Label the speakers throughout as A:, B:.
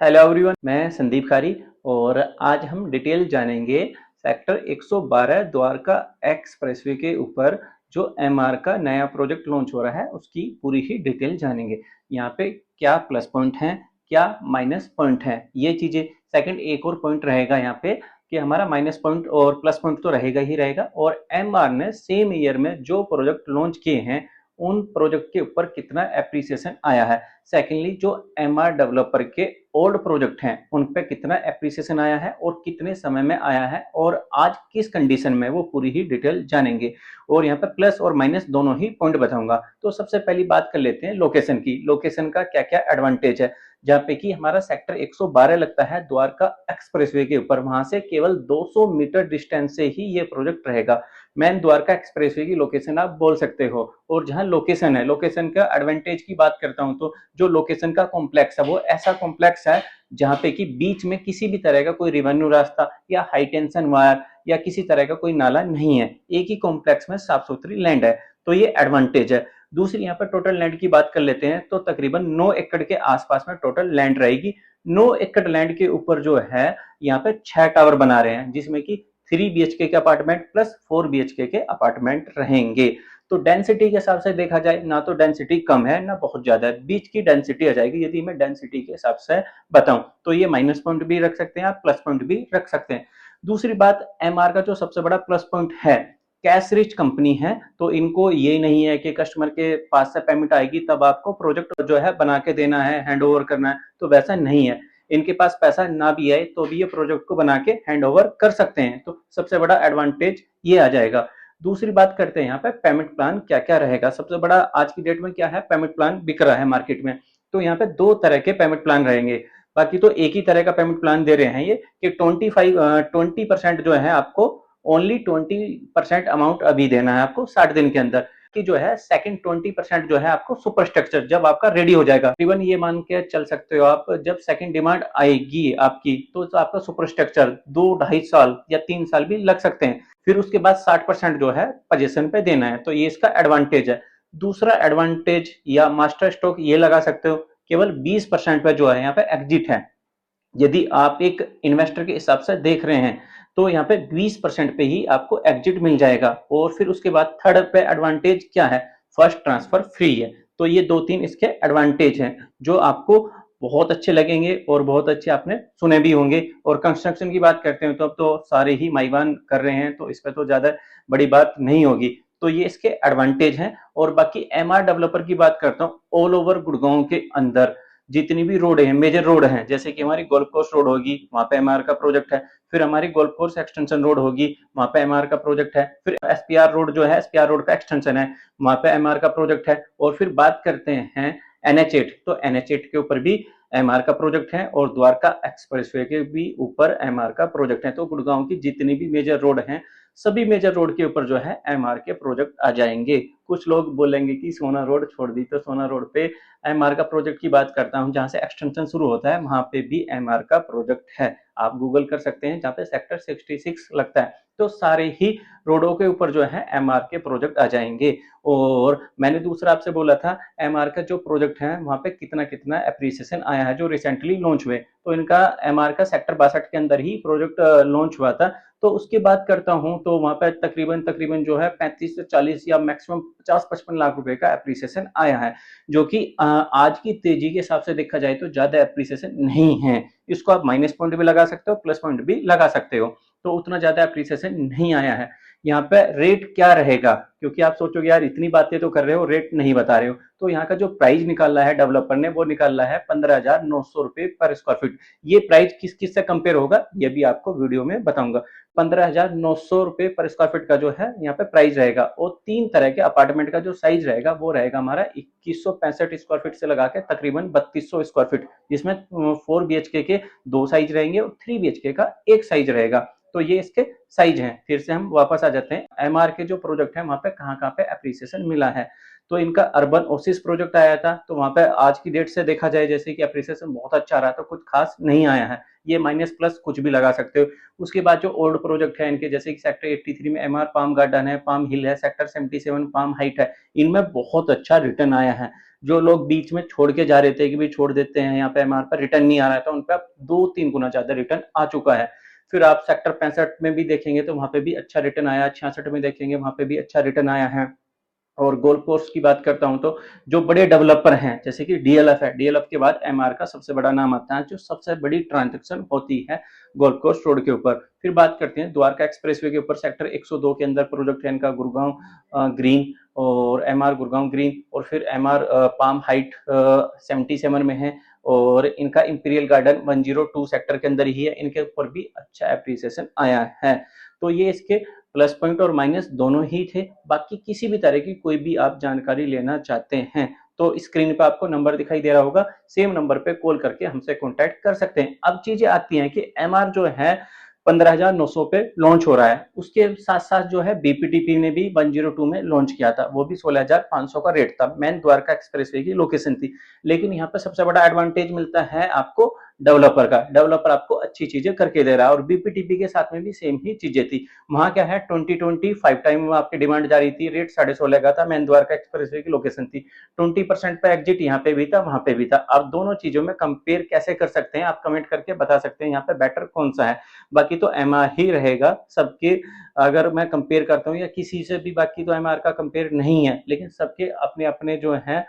A: Hello everyone, मैं संदीप खारी और आज हम डिटेल जानेंगे सेक्टर 112 द्वारका एक्सप्रेसवे के ऊपर जो एमआर का नया प्रोजेक्ट लॉन्च हो रहा है उसकी पूरी ही डिटेल जानेंगे। यहाँ पे क्या प्लस पॉइंट हैं, क्या माइनस पॉइंट हैं, ये चीजें। सेकंड एक और पॉइंट रहेगा यहाँ पे कि हमारा माइनस पॉइंट और प्लस पॉइंट तो रहेगा ही रहेगा, और एमआर ने सेम ईयर में जो प्रोजेक्ट लॉन्च किए हैं उन प्रोजेक्ट के ऊपर कितना एप्रिसिएशन आया है। सेकेंडली, जो एमआर डेवलपर के ओल्ड प्रोजेक्ट हैं उन पे कितना एप्रिसिएशन आया है और कितने समय में आया है और आज किस कंडीशन में, वो पूरी ही डिटेल जानेंगे। और यहाँ पे प्लस और माइनस दोनों ही पॉइंट बताऊंगा। तो सबसे पहली बात कर लेते हैं लोकेशन की। लोकेशन का क्या क्या एडवांटेज है। जहाँ पे कि हमारा सेक्टर 112 लगता है द्वारका एक्सप्रेसवे के ऊपर, वहां से केवल 200 मीटर डिस्टेंस से ही ये प्रोजेक्ट रहेगा। मेन द्वारका एक्सप्रेसवे की लोकेशन आप बोल सकते हो। और जहां लोकेशन है, लोकेशन का एडवांटेज की बात करता हूं तो जो लोकेशन का कॉम्प्लेक्स है वो ऐसा कॉम्प्लेक्स है जहां पे कि बीच में किसी भी तरह का कोई रेवेन्यू रास्ता या हाई टेंशन वायर या किसी तरह का कोई नाला नहीं है। एक ही कॉम्प्लेक्स में साफ सुथरी लैंड है, तो ये एडवांटेज है। दूसरी यहाँ पर टोटल लैंड की बात कर लेते हैं तो तकरीबन 9 एकड़ के आसपास में टोटल लैंड रहेगी। 9 एकड़ लैंड के ऊपर जो है यहाँ पे 6 टावर बना रहे हैं, जिसमें कि 3 बीएचके के अपार्टमेंट प्लस 4 बीएचके के अपार्टमेंट रहेंगे। तो डेंसिटी के हिसाब से देखा जाए ना तो डेंसिटी कम है ना बहुत ज्यादा है, बीच की डेंसिटी आ जाएगी। यदि मैं डेंसिटी के हिसाब से बताऊं तो ये माइनस पॉइंट भी रख सकते हैं आप, प्लस पॉइंट भी रख सकते हैं। दूसरी बात, एमआर का जो सबसे बड़ा प्लस पॉइंट है, कैश रिच कंपनी है, तो इनको ये नहीं है कि कस्टमर के पास से पेमेंट आएगी तब आपको प्रोजेक्ट जो है बना के देना है, हैंड ओवर करना है, तो वैसा नहीं है। इनके पास पैसा ना भी आए तो भी ये प्रोजेक्ट को बना के हैंड ओवर कर सकते हैं, तो सबसे बड़ा एडवांटेज ये आ जाएगा। दूसरी बात करते हैं यहाँ पे पेमेंट प्लान क्या क्या रहेगा। सबसे बड़ा आज की डेट में क्या है, पेमेंट प्लान बिक रहा है मार्केट में। तो यहाँ पे दो तरह के पेमेंट प्लान रहेंगे, बाकी तो एक ही तरह का पेमेंट प्लान दे रहे हैं ये कि 20% जो है आपको ओनली 20% अमाउंट अभी देना है आपको 60 दिन के अंदर कि जो है सेकंड 20% जो है आपको सुपर स्ट्रक्चर जब आपका रेडी हो जाएगा। इवन ये मान के चल सकते हो आप, जब सेकंड डिमांड आएगी आपकी तो आपका सुपर स्ट्रक्चर 2-2.5 साल या 3 साल भी लग सकते हैं। फिर उसके बाद 60% जो है पोजीशन पे देना है, तो ये इसका एडवांटेज है। दूसरा एडवांटेज या मास्टर स्ट्रोक ये लगा सकते हो, केवल 20% पे जो है यहाँ पे एग्जिट है। यदि आप एक इन्वेस्टर के हिसाब से देख रहे हैं तो यहाँ पे 20% पे ही आपको एग्जिट मिल जाएगा। और फिर उसके बाद थर्ड पे एडवांटेज क्या है, फर्स्ट ट्रांसफर फ्री है। तो ये दो तीन इसके एडवांटेज हैं जो आपको बहुत अच्छे लगेंगे और बहुत अच्छे आपने सुने भी होंगे। और कंस्ट्रक्शन की बात करते हैं तो अब तो सारे ही माईवान कर रहे हैं, तो इस पर तो ज्यादा बड़ी बात नहीं होगी। तो ये इसके एडवांटेज हैं। और बाकी एमआर डेवलपर की बात करता हूँ, ऑल ओवर गुड़गांव के अंदर जितनी भी रोड है, मेजर रोड हैं, जैसे कि हमारी गोल्फ कोर्स रोड होगी, वहां पे एमआर का प्रोजेक्ट है। फिर हमारी गोल्फ कोर्स एक्सटेंशन रोड होगी, वहां पे एमआर का प्रोजेक्ट है। फिर एसपीआर रोड जो है, एसपीआर रोड का एक्सटेंशन है, वहां पे एमआर का प्रोजेक्ट है। और फिर बात करते हैं एनएच8, तो एनएच8 के ऊपर भी एमआर का प्रोजेक्ट है और द्वारका एक्सप्रेसवे के भी ऊपर एमआर का प्रोजेक्ट है। तो गुड़गांव की जितनी भी मेजर रोड हैं, सभी मेजर रोड के ऊपर जो है एमआर के प्रोजेक्ट आ जाएंगे। कुछ लोग बोलेंगे कि सोना रोड छोड़ दी, तो सोना रोड पे एमआर का प्रोजेक्ट की बात करता हूं, जहां से एक्सटेंशन शुरू होता है वहां पे भी एमआर का प्रोजेक्ट है। आप गूगल कर सकते हैं, जहां पे सेक्टर 66 लगता है। तो सारे ही रोडों के ऊपर जो है एमआर के प्रोजेक्ट आ जाएंगे। और मैंने दूसरा आपसे बोला था एमआर का जो प्रोजेक्ट है वहां पे कितना कितना एप्रिसिएशन आया है जो रिसेंटली लॉन्च हुए। तो इनका एमआर का सेक्टर 62 के अंदर ही प्रोजेक्ट लॉन्च हुआ था। तो उसकी बात करता हूं तो वहां पे तकरीबन तकरीबन जो है 35 से 40 या मैक्सिमम 50-55 लाख रुपए का एप्रिसिएशन आया है, जो कि आज की तेजी के हिसाब से देखा जाए तो ज्यादा एप्रिसिएशन नहीं है। इसको आप माइनस पॉइंट भी लगा सकते हो, प्लस पॉइंट भी लगा सकते हो। तो उतना ज्यादा एप्रिसिएशन नहीं आया है। यहाँ पे रेट क्या रहेगा, क्योंकि आप सोचोगे यार इतनी बातें तो कर रहे हो रेट नहीं बता रहे हो। तो यहाँ का जो प्राइस निकाला है डेवलपर ने, वो निकाला है 15,900 रुपए पर स्क्वायर फीट। ये प्राइस किस किस से कंपेयर होगा ये भी आपको वीडियो में बताऊंगा। 15,900 रुपए पर स्क्वायर फीट का जो है यहाँ पे प्राइस रहेगा। और 3 तरह के अपार्टमेंट का जो साइज रहेगा वो रहेगा हमारा 2165 स्क्वायर फीट से लगा के तकरीबन 3200 स्क्वायर फीट, जिसमें 4 बीएचके के 2 साइज रहेंगे और 3 बीएचके का 1 साइज रहेगा। तो ये इसके साइज हैं। फिर से हम वापस आ जाते हैं, एमआर के जो प्रोजेक्ट है वहां पे कहाँ पे एप्रिसिएशन मिला है। तो इनका अर्बन ओसिस प्रोजेक्ट आया था, तो वहां पे आज की डेट से देखा जाए जैसे कि एप्रिसिएशन बहुत अच्छा रहा, तो कुछ खास नहीं आया है। ये माइनस प्लस कुछ भी लगा सकते हो। उसके बाद जो ओल्ड प्रोजेक्ट है इनके, जैसे कि सेक्टर 83 में एमआर पाम गार्डन है, पाम हिल है, सेक्टर 77 पाम हाइट है, इनमें बहुत अच्छा रिटर्न आया है। जो लोग बीच में छोड़ के जा रहे थे कि भी छोड़ देते हैं यहाँ पे एमआर पर रिटर्न नहीं आ रहा था, उन पे अब 2-3 गुना ज्यादा रिटर्न आ चुका है। फिर आप सेक्टर 65 में भी देखेंगे तो वहां पे भी अच्छा रिटर्न आया, 66 में देखेंगे वहां पे भी अच्छा रिटर्न आया है। और गोल्फ कोर्स की बात करता हूं तो जो बड़े डेवलपर हैं जैसे कि डीएलएफ है, डीएलएफ के बाद एमआर का सबसे बड़ा नाम आता है, जो सबसे बड़ी ट्रांजैक्शन होती है गोल्फ कोर्स रोड के ऊपर। फिर बात करते हैं द्वारका एक्सप्रेसवे के ऊपर सेक्टर 102 के अंदर प्रोजेक्ट है इनका गुड़गांव ग्रीन, और एमआर गुड़गांव ग्रीन, और फिर एमआर पाम हाइट 77 में है, और इनका इंपीरियल गार्डन 102 सेक्टर के अंदर ही है, इनके ऊपर भी अच्छा एप्रिसिएशन आया है। तो ये इसके प्लस पॉइंट और माइनस दोनों ही थे। बाकी किसी भी तरह की कोई भी आप जानकारी लेना चाहते हैं तो स्क्रीन पे आपको नंबर दिखाई दे रहा होगा, सेम नंबर पे कॉल करके हमसे कांटेक्ट कर सकते हैं। अब चीजें आती हैं कि एमआर जो है 15,900 पे लॉन्च हो रहा है, उसके साथ साथ जो है बीपीटीपी ने भी 102 में लॉन्च किया था, वो भी 16,500 का रेट था, मेन द्वारका एक्सप्रेसवे की लोकेशन थी। लेकिन यहाँ पे सबसे बड़ा एडवांटेज मिलता है आपको डेवलपर का, डेवलपर आपको अच्छी चीजें करके दे रहा है, और बीपीटीपी के साथ में भी सेम ही चीजें थी। वहां क्या है 2025 टाइम आपकी डिमांड जारी थी, रेट 16.5 का था, मेन द्वारका एक्सप्रेसवे की लोकेशन थी, 20% पे एग्जिट यहाँ पे भी था वहां पे भी था। अब दोनों चीजों में कंपेयर कैसे कर सकते हैं आप कमेंट करके बता सकते हैं यहाँ पे बेटर कौन सा है। बाकी तो एमआर ही रहेगा सबके, अगर मैं कंपेयर करता हूँ या किसी से भी, बाकी तो एमआर का कंपेयर नहीं है, लेकिन सबके अपने अपने जो है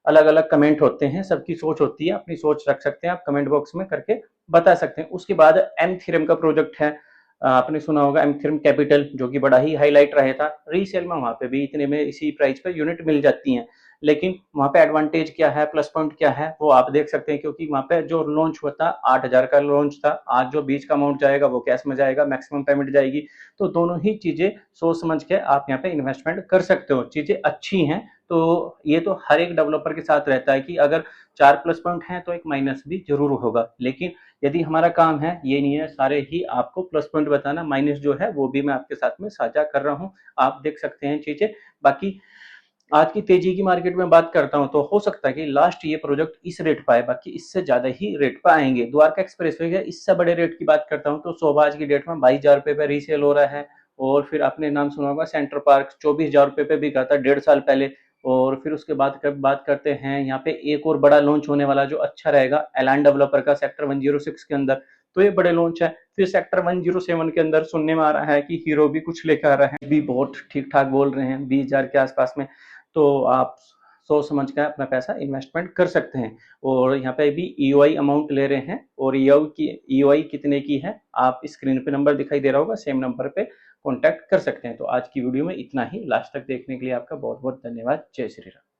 A: अलग अलग कमेंट होते हैं, सबकी सोच होती है, अपनी सोच रख सकते हैं आप कमेंट बॉक्स में करके बता सकते हैं। उसके बाद एम थ्योरम का प्रोजेक्ट है, आपने सुना होगा एम थ्योरम कैपिटल, जो कि बड़ा ही हाईलाइट रहा था, रीसेल में वहां पे भी इतने में इसी प्राइस पे यूनिट मिल जाती हैं। लेकिन वहां पे एडवांटेज क्या है, प्लस पॉइंट क्या है, वो आप देख सकते हैं, क्योंकि वहां पे जो लॉन्च हुआ था 8,000 का लॉन्च था, आज जो बीच का अमाउंट जाएगा वो कैश में जाएगा, मैक्सिमम पेमेंट जाएगी। तो दोनों ही चीजें सोच समझ के आप यहाँ पे इन्वेस्टमेंट कर सकते हो, चीजें अच्छी हैं। तो ये तो हर एक डेवलपर के साथ रहता है कि अगर 4 प्लस पॉइंट हैं तो एक माइनस भी जरूर होगा, लेकिन यदि हमारा काम है ये नहीं है सारे ही आपको प्लस पॉइंट बताना, माइनस जो है वो भी मैं आपके साथ में साझा कर रहा हूं, आप देख सकते हैं चीजें। बाकी आज की तेजी की मार्केट में बात करता हूं तो हो सकता है कि लास्ट ये प्रोजेक्ट इस रेट पर आए, बाकी इससे ज्यादा ही रेट पर आएंगे। द्वारका एक्सप्रेसवे के इससे बड़े रेट की बात करता हूं तो शोभा आज की डेट में 22,000 रुपए पे रीसेल हो रहा है, और फिर आपने नाम सुना होगा सेंटर पार्क 24,000 रुपए पे बिका था 1.5 साल पहले। और फिर उसके बाद बात करते हैं यहाँ पे एक और बड़ा लॉन्च होने वाला जो अच्छा रहेगा एलान डेवलपर का सेक्टर 106 के अंदर, तो ये बड़े लॉन्च है। फिर सेक्टर 107 के अंदर सुनने में आ रहा है कि हीरो भी कुछ लेकर आ रहा है, भी बहुत ठीक ठाक बोल रहे हैं 20,000 के आसपास में। तो आप सोच समझ कर अपना पैसा इन्वेस्टमेंट कर सकते हैं। और यहाँ पे भी ईओआई अमाउंट ले रहे हैं, और ईओआई कितने की है आप स्क्रीन पे नंबर दिखाई दे रहा होगा, सेम नंबर पे कांटेक्ट कर सकते हैं। तो आज की वीडियो में इतना ही, लास्ट तक देखने के लिए आपका बहुत बहुत धन्यवाद। जय श्री राम।